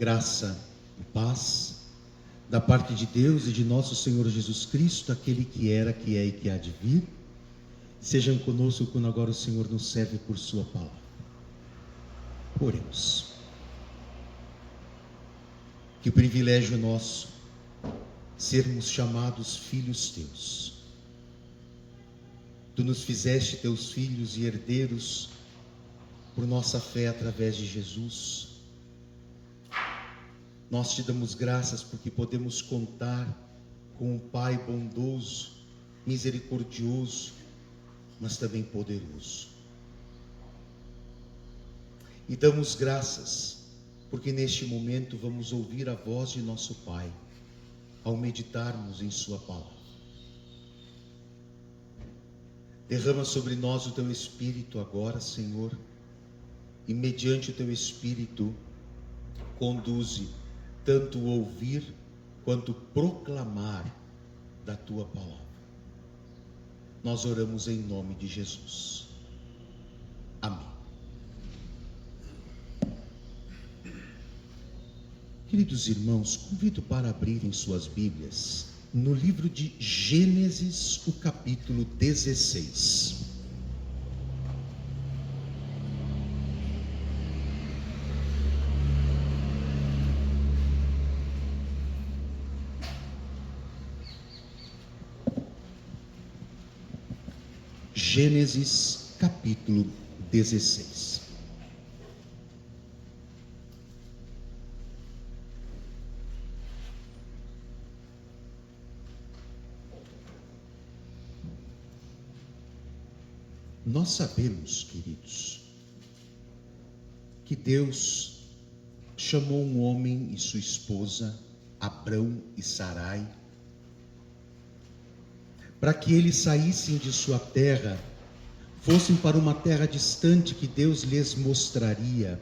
Graça e paz da parte de Deus e de nosso Senhor Jesus Cristo, aquele que era, que é e que há de vir. Sejam conosco quando agora o Senhor nos serve por sua palavra. Oremos. Que privilégio nosso sermos chamados filhos teus. Tu nos fizeste teus filhos e herdeiros por nossa fé através de Jesus. Nós te damos graças porque podemos contar com um Pai bondoso, misericordioso, mas também poderoso. E damos graças porque neste momento vamos ouvir a voz de nosso Pai ao meditarmos em sua palavra. Derrama sobre nós o teu Espírito agora, Senhor, e mediante o teu Espírito conduze tanto o ouvir quanto proclamar da tua palavra. Nós oramos em nome de Jesus. Amém. Queridos irmãos, convido para abrirem suas Bíblias no livro de Gênesis, o capítulo 16. Gênesis, capítulo 16. Nós sabemos, queridos, que Deus chamou um homem e sua esposa, Abrão e Sarai, para que eles saíssem de sua terra, fossem para uma terra distante que Deus lhes mostraria.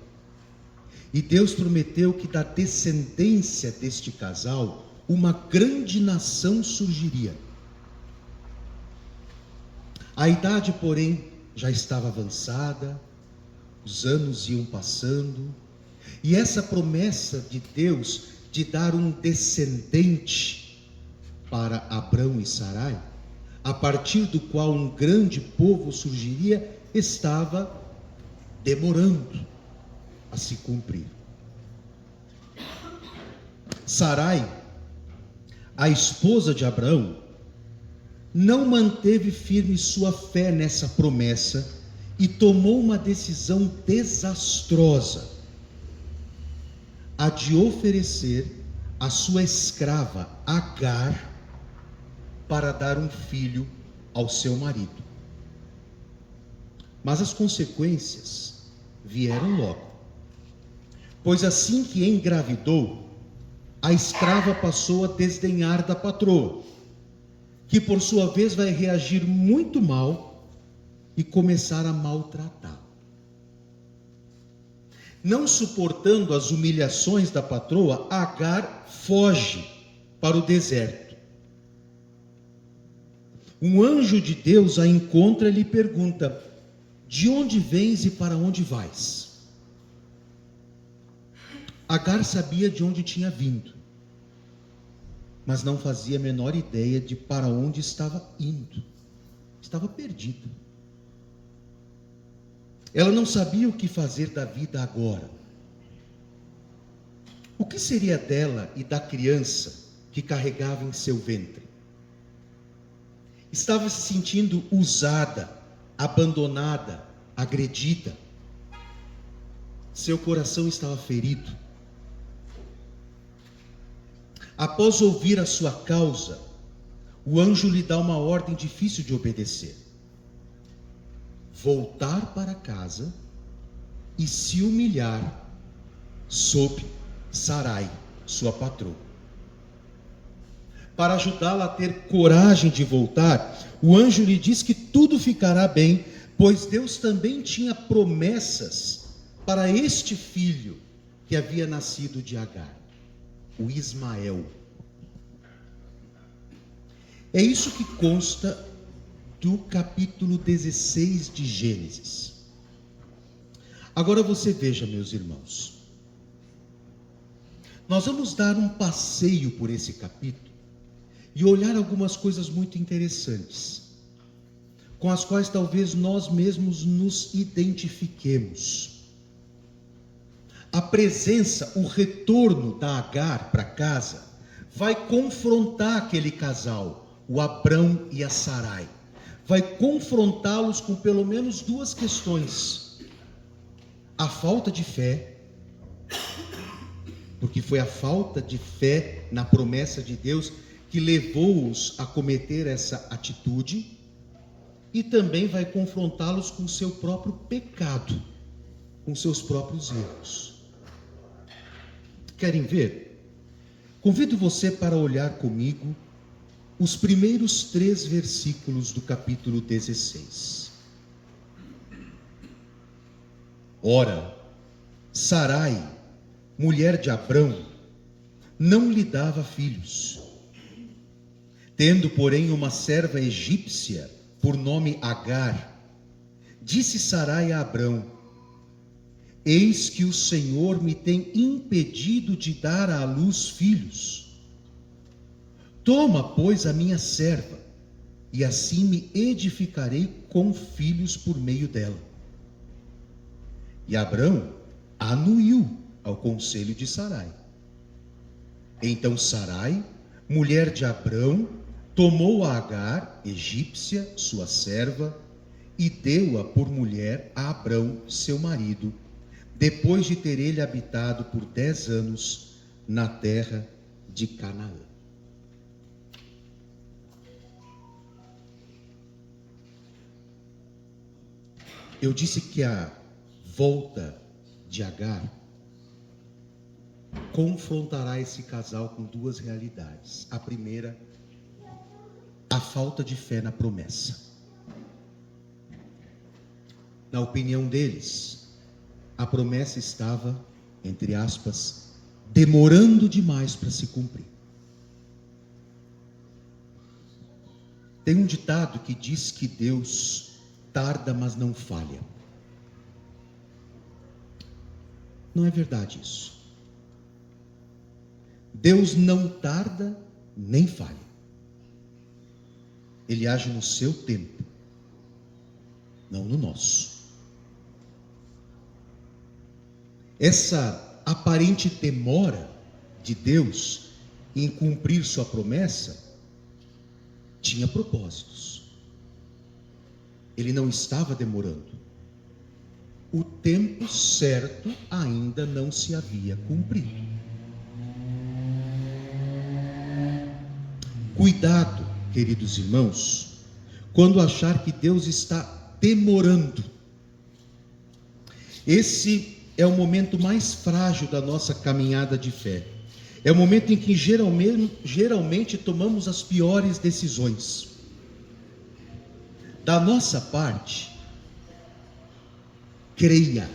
E Deus prometeu que da descendência deste casal, uma grande nação surgiria. A idade, porém, já estava avançada, os anos iam passando, e essa promessa de Deus de dar um descendente para Abrão e Sarai, a partir do qual um grande povo surgiria, estava demorando a se cumprir. Sarai, a esposa de Abraão, não manteve firme sua fé nessa promessa e tomou uma decisão desastrosa, a de oferecer a sua escrava Agar para dar um filho ao seu marido. Mas as consequências vieram logo, pois assim que engravidou, a escrava passou a desdenhar da patroa, que por sua vez vai reagir muito mal e começar a maltratá-la. Não suportando as humilhações da patroa, Agar foge para o deserto. Um anjo de Deus a encontra e lhe pergunta: de onde vens e para onde vais? Agar sabia de onde tinha vindo, mas não fazia a menor ideia de para onde estava indo. Estava perdida. Ela não sabia o que fazer da vida agora. O que seria dela e da criança que carregava em seu ventre? Estava se sentindo usada, abandonada, agredida. Seu coração estava ferido. Após ouvir a sua causa, o anjo lhe dá uma ordem difícil de obedecer: voltar para casa e se humilhar sob Sarai, sua patroa. Para ajudá-la a ter coragem de voltar, o anjo lhe diz que tudo ficará bem, pois Deus também tinha promessas para este filho que havia nascido de Agar, o Ismael. É isso que consta do capítulo 16 de Gênesis. Agora você veja, meus irmãos, Nós vamos dar um passeio por esse capítulo e olhar algumas coisas muito interessantes, com as quais talvez nós mesmos nos identifiquemos. A presença, o retorno da Agar para casa, vai confrontar aquele casal, o Abrão e a Sarai. Vai confrontá-los com pelo menos duas questões: a falta de fé, porque foi a falta de fé na promessa de Deus que levou-os a cometer essa atitude, e também vai confrontá-los com o seu próprio pecado, com seus próprios erros. Querem ver? Convido você para olhar comigo os primeiros 3 versículos do capítulo 16. Ora, Sarai, mulher de Abrão, não lhe dava filhos. Tendo, porém, uma serva egípcia, por nome Agar, disse Sarai a Abrão: eis que o Senhor me tem impedido de dar à luz filhos. Toma, pois, a minha serva, e assim me edificarei com filhos por meio dela. E Abrão anuiu ao conselho de Sarai. Então Sarai, mulher de Abrão, tomou a Agar, egípcia, sua serva, e deu-a por mulher a Abrão, seu marido, depois de ter ele habitado por 10 anos na terra de Canaã. Eu disse que a volta de Agar confrontará esse casal com 2 realidades. A primeira, a falta de fé na promessa. Na opinião deles, a promessa estava, entre aspas, demorando demais para se cumprir. Tem um ditado que diz que Deus tarda, mas não falha. Não é verdade isso. Deus não tarda nem falha. Ele age no seu tempo, não no nosso. Essa aparente demora de Deus em cumprir sua promessa tinha propósitos. Ele não estava demorando. O tempo certo ainda não se havia cumprido. Cuidado, queridos irmãos, quando achar que Deus está demorando. Esse é o momento mais frágil da nossa caminhada de fé. É o momento em que geralmente tomamos as piores decisões. Da nossa parte, creia.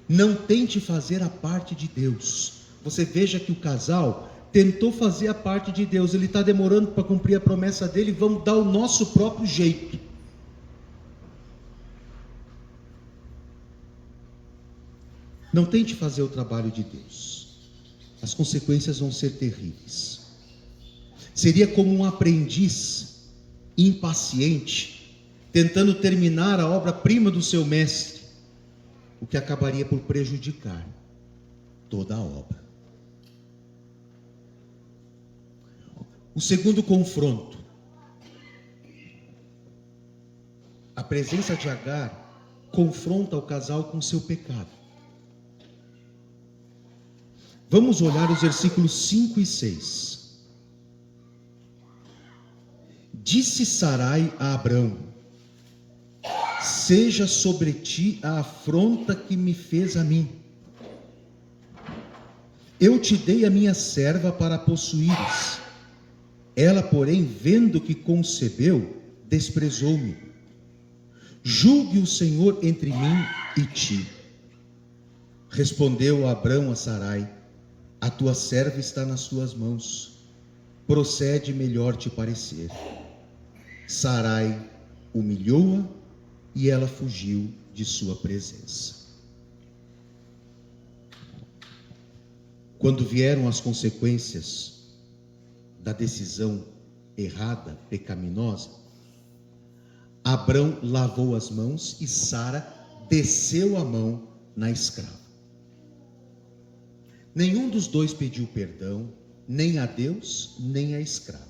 Não tente fazer a parte de Deus. Você veja que o casal tentou fazer a parte de Deus. Ele está demorando para cumprir a promessa dele. Vamos dar o nosso próprio jeito. Não tente fazer o trabalho de Deus. As consequências vão ser terríveis. Seria como um aprendiz impaciente, tentando terminar a obra-prima do seu mestre, o que acabaria por prejudicar toda a obra. O segundo confronto. A presença de Agar confronta o casal com seu pecado. Vamos olhar os versículos 5 e 6. Disse Sarai a Abrão: seja sobre ti a afronta que me fez a mim. Eu te dei a minha serva para possuíres. Ela, porém, vendo que concebeu, desprezou-me. Julgue o Senhor entre mim e ti. Respondeu Abrão a Sarai: a tua serva está nas tuas mãos. Procede melhor te parecer. Sarai humilhou-a e ela fugiu de sua presença. quando vieram as consequências da decisão errada, pecaminosa, Abrão lavou as mãos e Sara desceu a mão na escrava. Nenhum dos dois pediu perdão, nem a Deus, nem a escrava.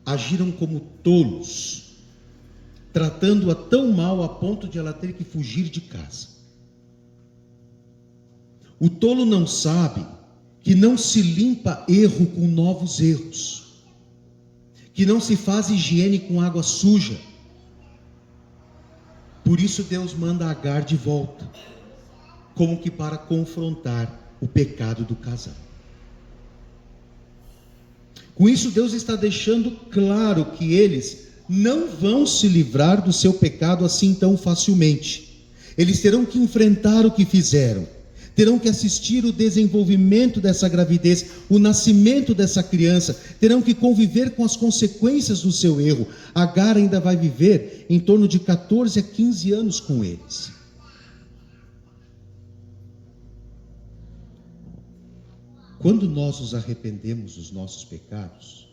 Agiram como tolos, tratando-a tão mal a ponto de ela ter que fugir de casa. O tolo não sabe que não se limpa erro com novos erros, que não se faz higiene com água suja. Por isso Deus manda Agar de volta, como que para confrontar o pecado do casal. Com isso Deus está deixando claro que eles não vão se livrar do seu pecado assim tão facilmente. Eles terão que enfrentar o que fizeram, terão que assistir o desenvolvimento dessa gravidez, o nascimento dessa criança, terão que conviver com as consequências do seu erro. Agar ainda vai viver em torno de 14 a 15 anos com eles. Quando nós nos arrependemos dos nossos pecados,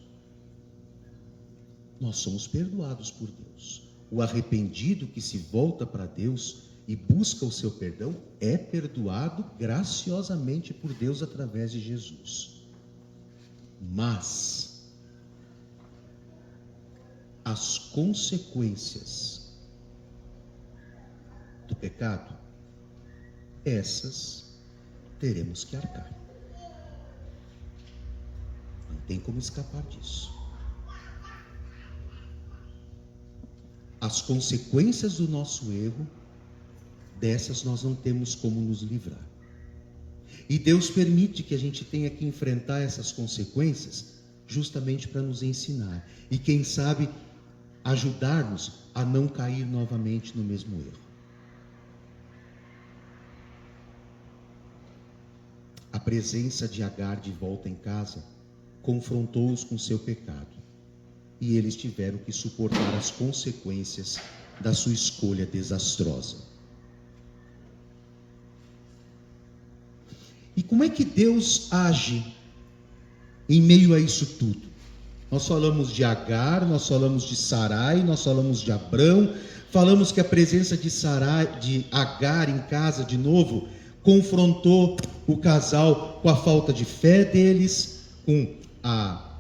nós somos perdoados por Deus. O arrependido que se volta para Deus e busca o seu perdão é perdoado graciosamente por Deus através de Jesus. Mas as consequências do pecado, essas teremos que arcar. Não tem como escapar disso. As consequências do nosso erro, dessas nós não temos como nos livrar. E Deus permite que a gente tenha que enfrentar essas consequências justamente para nos ensinar. E quem sabe ajudar-nos a não cair novamente no mesmo erro. A presença de Agar de volta em casa confrontou-os com seu pecado. E eles tiveram que suportar as consequências da sua escolha desastrosa. E como é que Deus age em meio a isso tudo? Nós falamos de Agar, nós falamos de Sarai, nós falamos de Abrão, falamos que a presença de Agar em casa de novo confrontou o casal com a falta de fé deles, com a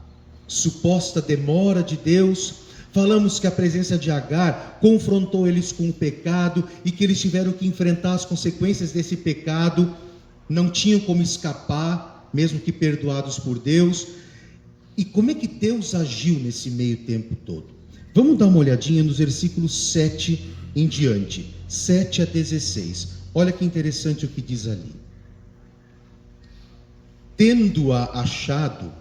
suposta demora de Deus. Falamos que a presença de Agar confrontou eles com o pecado e que eles tiveram que enfrentar as consequências desse pecado, não tinham como escapar, mesmo que perdoados por Deus. E como é que Deus agiu nesse meio tempo todo? Vamos dar uma olhadinha nos versículos 7 em diante, 7 a 16. Olha que interessante o que diz ali. Tendo achado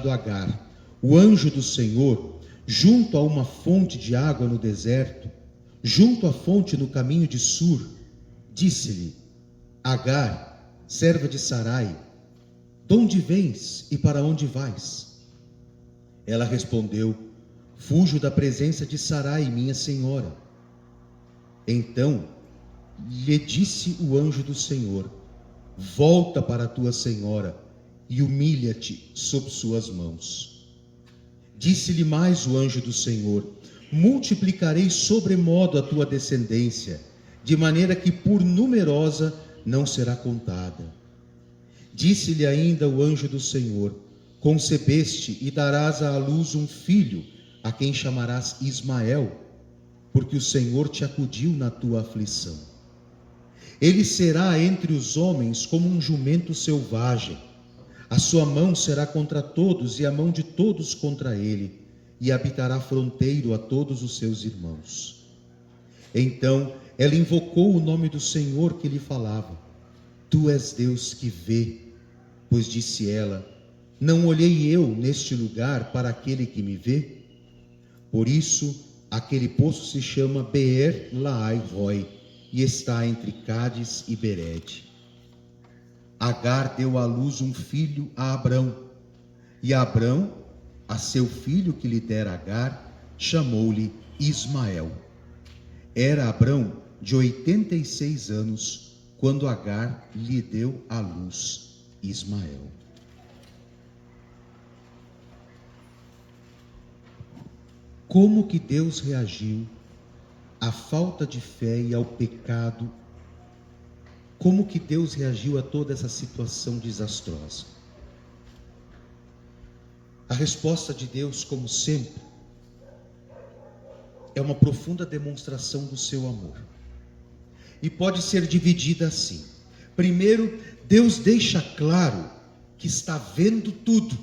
Agar, o anjo do Senhor, junto a uma fonte de água no deserto, junto à fonte no caminho de Sur, disse-lhe: Agar, serva de Sarai, de onde vens e para onde vais? Ela respondeu: fujo da presença de Sarai, minha senhora. Então lhe disse o anjo do Senhor: volta para a tua senhora e humilha-te sob suas mãos. Disse-lhe mais o anjo do Senhor: multiplicarei sobremodo a tua descendência, de maneira que por numerosa não será contada. Disse-lhe ainda o anjo do Senhor: concebeste e darás à luz um filho, a quem chamarás Ismael, porque o Senhor te acudiu na tua aflição. Ele será entre os homens como um jumento selvagem. A sua mão será contra todos e a mão de todos contra ele, e habitará fronteiro a todos os seus irmãos. Então ela invocou o nome do Senhor que lhe falava: tu és Deus que vê. Pois disse ela: não olhei eu neste lugar para aquele que me vê? Por isso aquele poço se chama Beer-Lahai-Roi, e está entre Cádiz e Berede. Agar deu à luz um filho a Abrão, e Abrão, a seu filho que lhe dera Agar, chamou-lhe Ismael. Era Abrão de 86 anos quando Agar lhe deu à luz Ismael. Como que Deus reagiu à falta de fé e ao pecado? Como que Deus reagiu a toda essa situação desastrosa? A resposta de Deus, como sempre, é uma profunda demonstração do seu amor. E pode ser dividida assim. Primeiro, Deus deixa claro que está vendo tudo.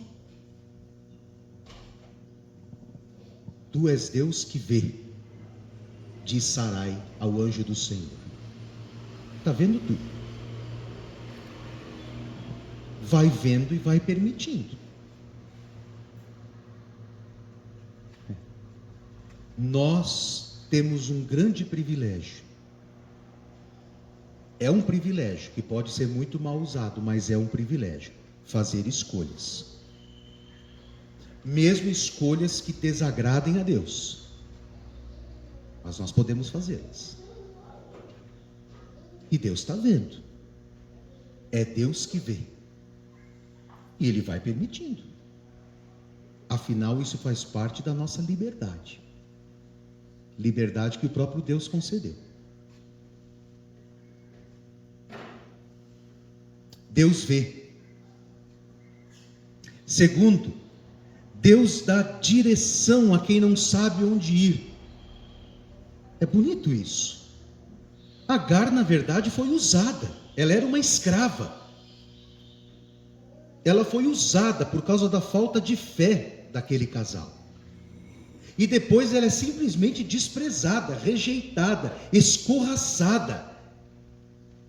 Tu és Deus que vê, diz Sarai ao anjo do Senhor. Está vendo tudo. Vai vendo e vai permitindo. Nós temos um grande privilégio. É um privilégio que pode ser muito mal usado, mas é um privilégio. Fazer escolhas. Mesmo escolhas que desagradem a Deus. Mas nós podemos fazê-las. E Deus está vendo. É Deus que vê. E Ele vai permitindo. Afinal, isso faz parte da nossa liberdade. Liberdade que o próprio Deus concedeu. Deus vê. Segundo, Deus dá direção a quem não sabe onde ir. É bonito isso. Agar, na verdade, foi usada. Ela era uma escrava. Ela foi usada por causa da falta de fé daquele casal. E depois ela é simplesmente desprezada, rejeitada, escorraçada.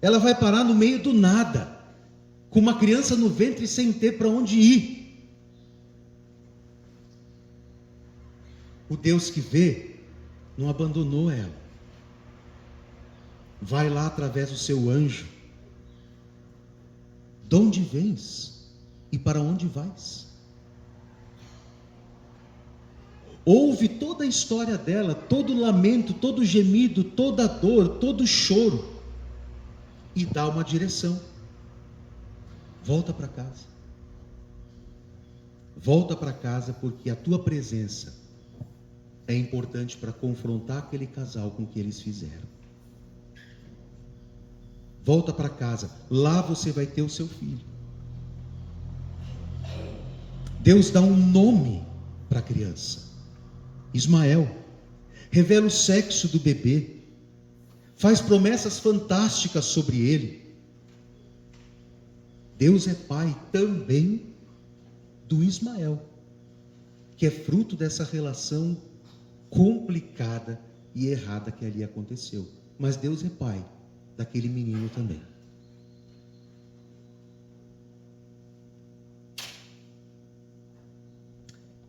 Ela vai parar no meio do nada, com uma criança no ventre sem ter para onde ir. O Deus que vê não abandonou ela. Vai lá através do seu anjo. De onde vens e para onde vais? Ouve toda a história dela, todo o lamento, todo o gemido, toda a dor, todo o choro, e dá uma direção. Volta para casa. Volta para casa, porque a tua presença é importante para confrontar aquele casal com o que eles fizeram. Volta para casa, lá você vai ter o seu filho. Deus dá um nome para a criança. Ismael, revela o sexo do bebê, faz promessas fantásticas sobre ele. Deus é pai também do Ismael, que é fruto dessa relação complicada e errada que ali aconteceu. Mas Deus é pai daquele menino também.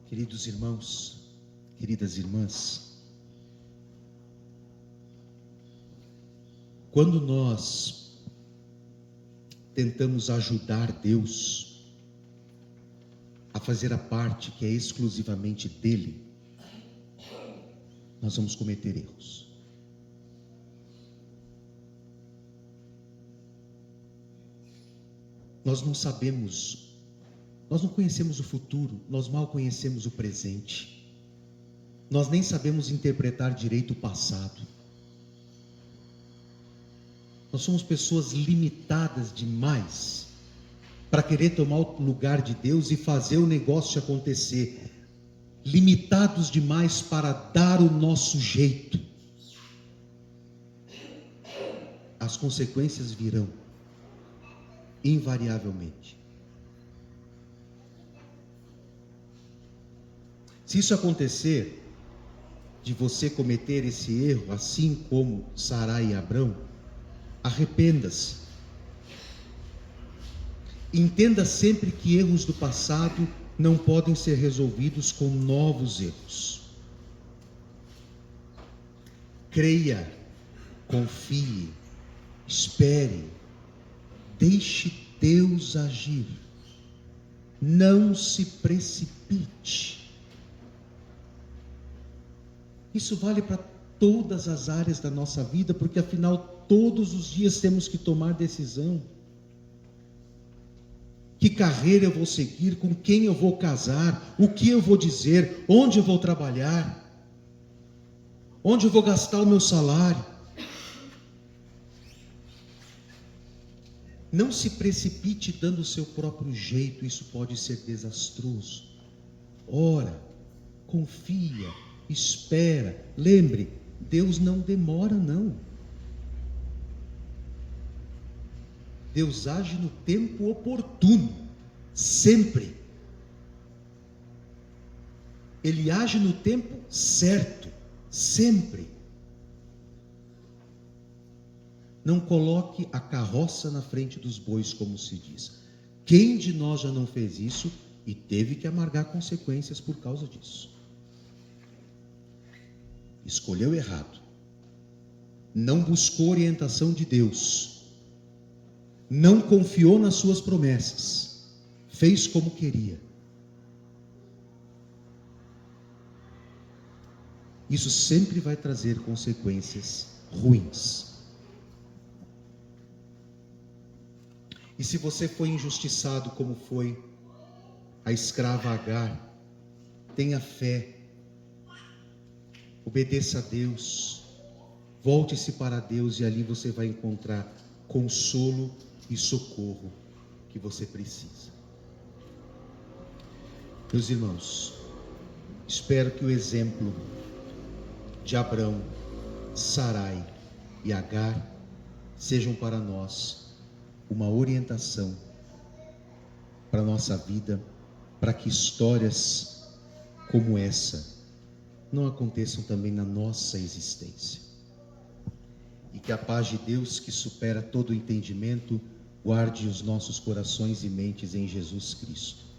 Queridos irmãos, queridas irmãs, quando nós tentamos ajudar Deus a fazer a parte que é exclusivamente dele, nós vamos cometer erros. Nós não sabemos, nós não conhecemos o futuro, nós mal conhecemos o presente. Nós nem sabemos interpretar direito o passado. Nós somos pessoas limitadas demais para querer tomar o lugar de Deus e fazer o negócio acontecer. Limitados demais para dar o nosso jeito. As consequências virão, invariavelmente. Se isso acontecer, de você cometer esse erro, assim como Sarai e Abrão, arrependa-se. Entenda sempre que erros do passado não podem ser resolvidos com novos erros. Creia, confie, espere, deixe Deus agir. Não se precipite. Isso vale para todas as áreas da nossa vida, porque afinal todos os dias temos que tomar decisão. Que carreira eu vou seguir, com quem eu vou casar, o que eu vou dizer, onde eu vou trabalhar, onde eu vou gastar o meu salário. Não se precipite dando o seu próprio jeito, isso pode ser desastroso. Ora, confia, espera. Lembre, Deus não demora não. Deus age no tempo oportuno, sempre. Ele age no tempo certo, sempre. Não coloque a carroça na frente dos bois, como se diz. Quem de nós já não fez isso e teve que amargar consequências por causa disso? Escolheu errado. Não buscou orientação de Deus. Não confiou nas suas promessas, fez como queria. Isso sempre vai trazer consequências ruins. E se você foi injustiçado como foi a escrava Agar, tenha fé, obedeça a Deus, volte-se para Deus e ali você vai encontrar consolo e socorro que você precisa. Meus irmãos, espero que o exemplo de Abrão, Sarai e Agar sejam para nós uma orientação para a nossa vida, para que histórias como essa não aconteçam também na nossa existência. E que a paz de Deus, que supera todo o entendimento, guarde os nossos corações e mentes em Jesus Cristo.